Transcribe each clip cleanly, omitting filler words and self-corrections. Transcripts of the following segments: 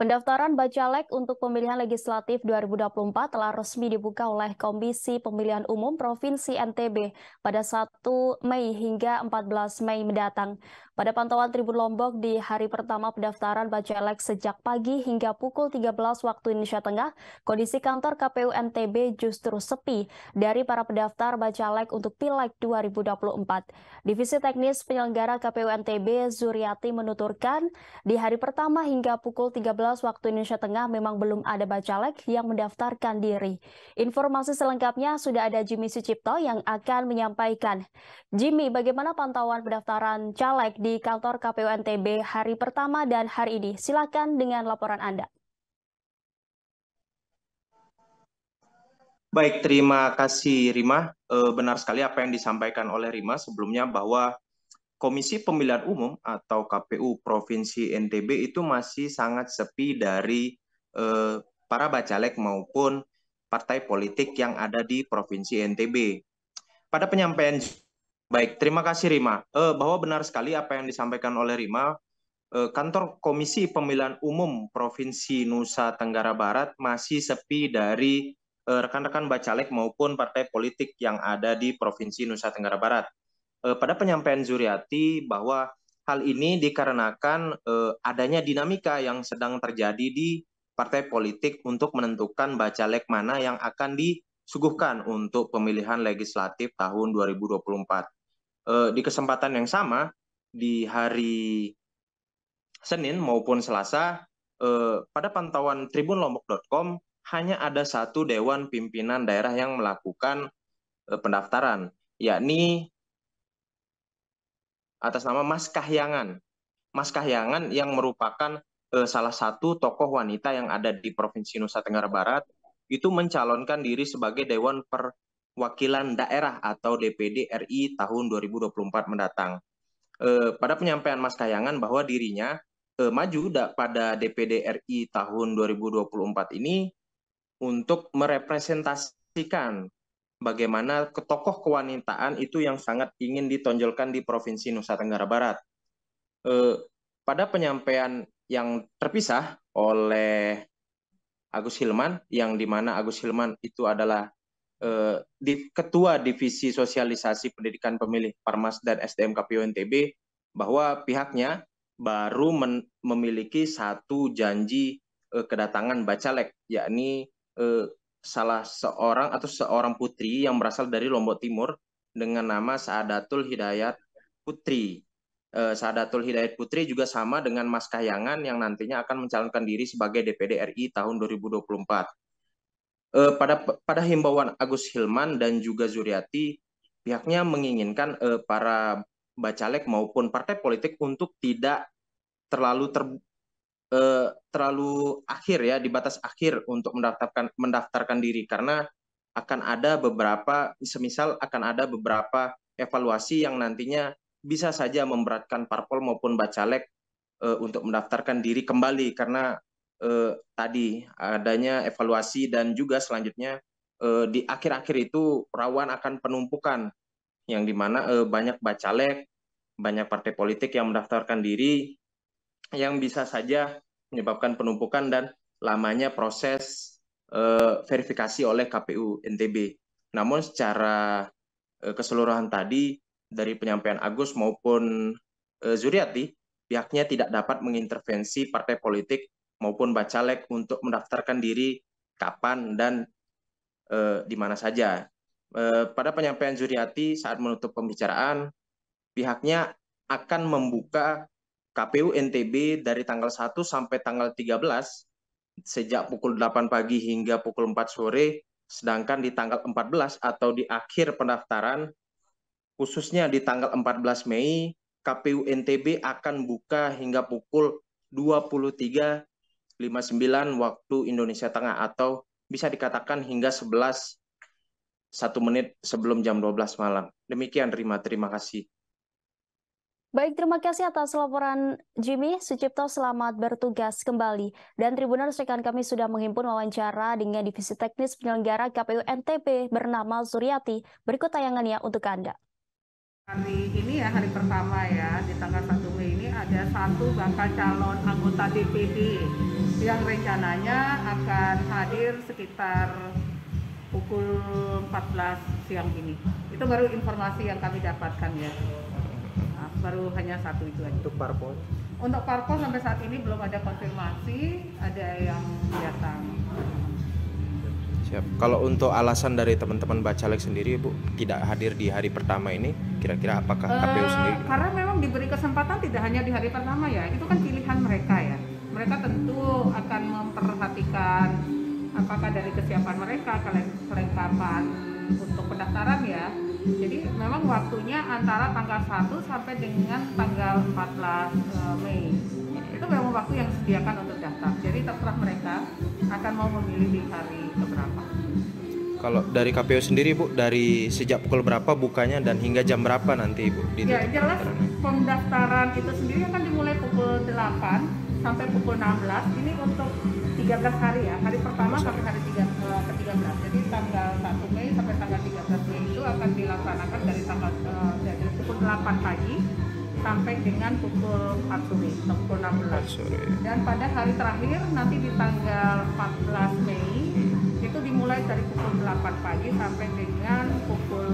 Pendaftaran Bacalek untuk pemilihan legislatif 2024 telah resmi dibuka oleh Komisi Pemilihan Umum Provinsi NTB pada 1 Mei hingga 14 Mei mendatang. Pada pantauan Tribun Lombok di hari pertama pendaftaran Bacalek sejak pagi hingga pukul 13 waktu Indonesia Tengah, kondisi kantor KPU NTB justru sepi dari para pendaftar Bacalek untuk Pileg 2024. Divisi Teknis Penyelenggara KPU NTB Zuriati menuturkan, di hari pertama hingga pukul 13 waktu Indonesia Tengah memang belum ada bacalek yang mendaftarkan diri. Informasi selengkapnya sudah ada Jimmy Sucipto yang akan menyampaikan. Jimmy, bagaimana pantauan pendaftaran caleg di kantor KPU NTB hari pertama dan hari ini? Silakan dengan laporan Anda. Baik, terima kasih Rima. Benar sekali apa yang disampaikan oleh Rima sebelumnya bahwa Komisi Pemilihan Umum atau KPU Provinsi NTB itu masih sangat sepi dari para bacalek maupun partai politik yang ada di Provinsi NTB. Pada penyampaian, baik, terima kasih Rima. Bahwa benar sekali apa yang disampaikan oleh Rima, kantor Komisi Pemilihan Umum Provinsi Nusa Tenggara Barat masih sepi dari rekan-rekan bacalek maupun partai politik yang ada di Provinsi Nusa Tenggara Barat. Pada penyampaian Zuriati bahwa hal ini dikarenakan adanya dinamika yang sedang terjadi di partai politik untuk menentukan bacalek mana yang akan disuguhkan untuk pemilihan legislatif tahun 2024. Di kesempatan yang sama, di hari Senin maupun Selasa, pada pantauan tribunlombok.com hanya ada satu dewan pimpinan daerah yang melakukan pendaftaran, yakni atas nama Mas Kahyangan. Mas Kahyangan yang merupakan salah satu tokoh wanita yang ada di Provinsi Nusa Tenggara Barat, itu mencalonkan diri sebagai Dewan Perwakilan Daerah atau DPD RI tahun 2024 mendatang. Pada penyampaian Mas Kahyangan bahwa dirinya maju pada DPD RI tahun 2024 ini untuk merepresentasikan bagaimana tokoh kewanitaan itu yang sangat ingin ditonjolkan di Provinsi Nusa Tenggara Barat. Pada penyampaian yang terpisah oleh Agus Hilman, yang dimana Agus Hilman itu adalah Ketua Divisi Sosialisasi Pendidikan Pemilih Parmas dan SDM KPU NTB, bahwa pihaknya baru memiliki satu janji kedatangan bacalek, yakni seorang putri yang berasal dari Lombok Timur dengan nama Saadatul Hidayat Putri. Saadatul Hidayat Putri juga sama dengan Mas Kahyangan yang nantinya akan mencalonkan diri sebagai DPD RI tahun 2024. Pada himbauan Agus Hilman dan juga Zuriati, pihaknya menginginkan para bacalek maupun partai politik untuk tidak terlalu akhir ya, di batas akhir untuk mendaftarkan diri, karena akan ada beberapa evaluasi yang nantinya bisa saja memberatkan parpol maupun bacalek untuk mendaftarkan diri kembali, karena tadi adanya evaluasi dan juga selanjutnya di akhir-akhir itu rawan akan penumpukan, yang dimana banyak bacalek, banyak partai politik yang mendaftarkan diri, yang bisa saja menyebabkan penumpukan dan lamanya proses verifikasi oleh KPU NTB. Namun secara keseluruhan tadi dari penyampaian Agus maupun Zuriati, pihaknya tidak dapat mengintervensi partai politik maupun bacalek untuk mendaftarkan diri kapan dan di mana saja. Pada penyampaian Zuriati saat menutup pembicaraan, pihaknya akan membuka KPU NTB dari tanggal 1 sampai tanggal 13 sejak pukul 8 pagi hingga pukul 4 sore, sedangkan di tanggal 14 atau di akhir pendaftaran, khususnya di tanggal 14 Mei, KPU NTB akan buka hingga pukul 23.59 waktu Indonesia Tengah, atau bisa dikatakan hingga 1 menit sebelum jam 12 malam. Demikian Rima, terima kasih. Baik, terima kasih atas laporan Jimmy Sucipto, selamat bertugas kembali. Dan Tribuners, rekan kami sudah menghimpun wawancara dengan Divisi Teknis Penyelenggara KPU NTB bernama Zuriati. Berikut tayangannya untuk Anda. Hari ini ya, hari pertama ya, di tanggal 1 Mei ini ada satu bakal calon anggota DPD yang rencananya akan hadir sekitar pukul 14 siang ini. Itu baru informasi yang kami dapatkan ya. Nah, baru hanya satu itu aja. Untuk parpol? Untuk parpol sampai saat ini belum ada konfirmasi ada yang datang. Siap. Kalau untuk alasan dari teman-teman Bacalek sendiri, Bu, tidak hadir di hari pertama ini, kira-kira apakah KPU sendiri? Karena memang diberi kesempatan tidak hanya di hari pertama ya, itu kan pilihan mereka ya. Mereka tentu akan memperhatikan apakah dari kesiapan mereka, kelengkapan untuk pendaftaran ya. Jadi memang waktunya antara tanggal 1 sampai dengan tanggal 14 Mei. Itu memang waktu yang disediakan untuk daftar. Jadi terserah mereka akan mau memilih di hari keberapa. Kalau dari KPU sendiri, Bu, dari sejak pukul berapa bukanya dan hingga jam berapa nanti, Bu? Ya jelas pendaftaran itu sendiri akan dimulai pukul 8 sampai pukul 16. Ini untuk 13 hari ya. Hari pertama sampai hari ke-13. Jadi tanggal 1 Mei sampai tanggal 13 Mei itu akan dilaksanakan dari pukul 8 pagi sampai dengan pukul 4 sore, pukul 16. Dan pada hari terakhir nanti di tanggal 14 Mei itu dimulai dari pukul 8 pagi sampai dengan pukul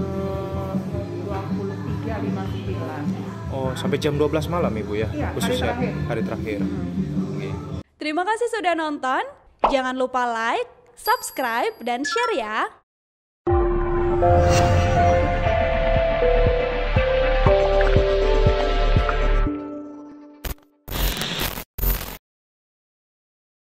23.59. Oh, sampai jam 12 malam, Ibu ya? Iya, khususnya hari terakhir. Okay. Terima kasih sudah nonton. Jangan lupa like, subscribe, dan share ya.